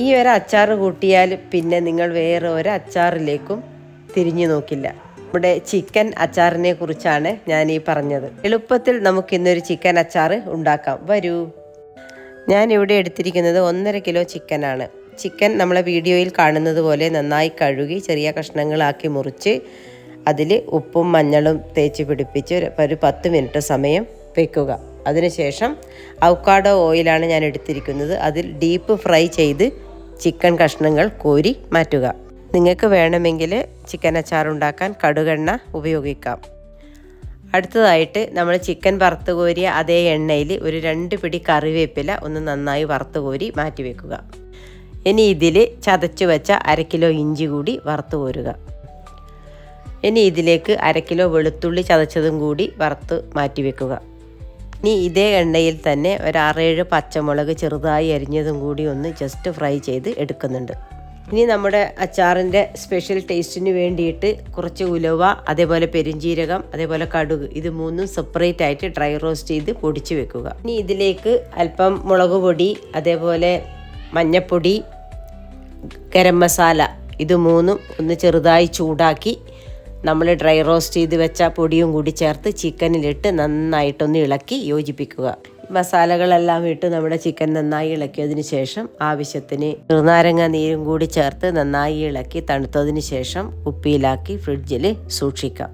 ഈ ഒരു അച്ചാർ കൂട്ടിയാൽ പിന്നെ നിങ്ങൾ വേറെ ഒരു അച്ചാറിലേക്കും തിരിഞ്ഞു നോക്കില്ല. നമ്മുടെ ചിക്കൻ അച്ചാറിനെ കുറിച്ചാണ് ഞാൻ ഈ പറഞ്ഞത്. എളുപ്പത്തിൽ നമുക്കിന്നൊരു ചിക്കൻ അച്ചാർ ഉണ്ടാക്കാം. വരൂ. ഞാനിവിടെ എടുത്തിരിക്കുന്നത് 1.5 കിലോ ചിക്കനാണ്. ചിക്കൻ നമ്മളെ വീഡിയോയിൽ കാണുന്നത് പോലെ നന്നായി കഴുകി ചെറിയ കഷ്ണങ്ങളാക്കി മുറിച്ച് അതിൽ ഉപ്പും മഞ്ഞളും തേച്ച് പിടിപ്പിച്ച് ഒരു 10 മിനിറ്റ് സമയം വെക്കുക. അതിനുശേഷം അവക്കാഡോ ഓയിലാണ് ഞാൻ എടുത്തിരിക്കുന്നത്. അതിൽ ഡീപ്പ് ഫ്രൈ ചെയ്ത് ചിക്കൻ കഷ്ണങ്ങൾ കോരി മാറ്റുക. നിങ്ങൾക്ക് വേണമെങ്കിൽ ചിക്കൻ അച്ചാർ ഉണ്ടാക്കാൻ കടുകെണ്ണ ഉപയോഗിക്കാം. അടുത്തതായിട്ട് നമ്മൾ ചിക്കൻ വറുത്ത് കോരിയ അതേ എണ്ണയിൽ ഒരു 2 പിടി കറിവേപ്പില ഒന്ന് നന്നായി വറുത്ത് കോരി മാറ്റി വെക്കുക. ഇനി ഇതിൽ ചതച്ചു വെച്ച 1/2 കിലോ ഇഞ്ചി കൂടി വറുത്ത് കോരുക. ഇനി ഇതിലേക്ക് 1/2 കിലോ വെളുത്തുള്ളി ചതച്ചതും കൂടി വറുത്ത് മാറ്റി വെക്കുക. ഇനി ഇതേ എണ്ണയിൽ തന്നെ ഒരു 6-7 പച്ചമുളക് ചെറുതായി അരിഞ്ഞതും കൂടി ഒന്ന് ജസ്റ്റ് ഫ്രൈ ചെയ്ത് എടുക്കുന്നുണ്ട്. ഇനി നമ്മുടെ അച്ചാറിൻ്റെ സ്പെഷ്യൽ ടേസ്റ്റിന് വേണ്ടിയിട്ട് കുറച്ച് ഉലുവ, അതേപോലെ പെരുംജീരകം, അതേപോലെ കടുക്, ഇത് 3 സെപ്പറേറ്റ് ആയിട്ട് ഡ്രൈ റോസ്റ്റ് ചെയ്ത് പൊടിച്ച് വെക്കുക. ഇനി ഇതിലേക്ക് അല്പം മുളക് പൊടി, അതേപോലെ മഞ്ഞൾപ്പൊടി, ഗരം മസാല, ഇത് 3 ഒന്ന് ചെറുതായി ചൂടാക്കി നമ്മൾ ഡ്രൈ റോസ്റ്റ് ചെയ്ത് വെച്ച പൊടിയും കൂടി ചേർത്ത് ചിക്കനിലിട്ട് നന്നായിട്ടൊന്ന് ഇളക്കി യോജിപ്പിക്കുക. മസാലകളെല്ലാം ഇട്ട് നമ്മുടെ ചിക്കൻ നന്നായി ഇളക്കിയതിന് ശേഷം ആവശ്യത്തിന് ചെറുനാരങ്ങ നീരും കൂടി ചേർത്ത് നന്നായി ഇളക്കി തണുത്തതിന് ശേഷം കുപ്പിയിലാക്കി ഫ്രിഡ്ജിൽ സൂക്ഷിക്കാം.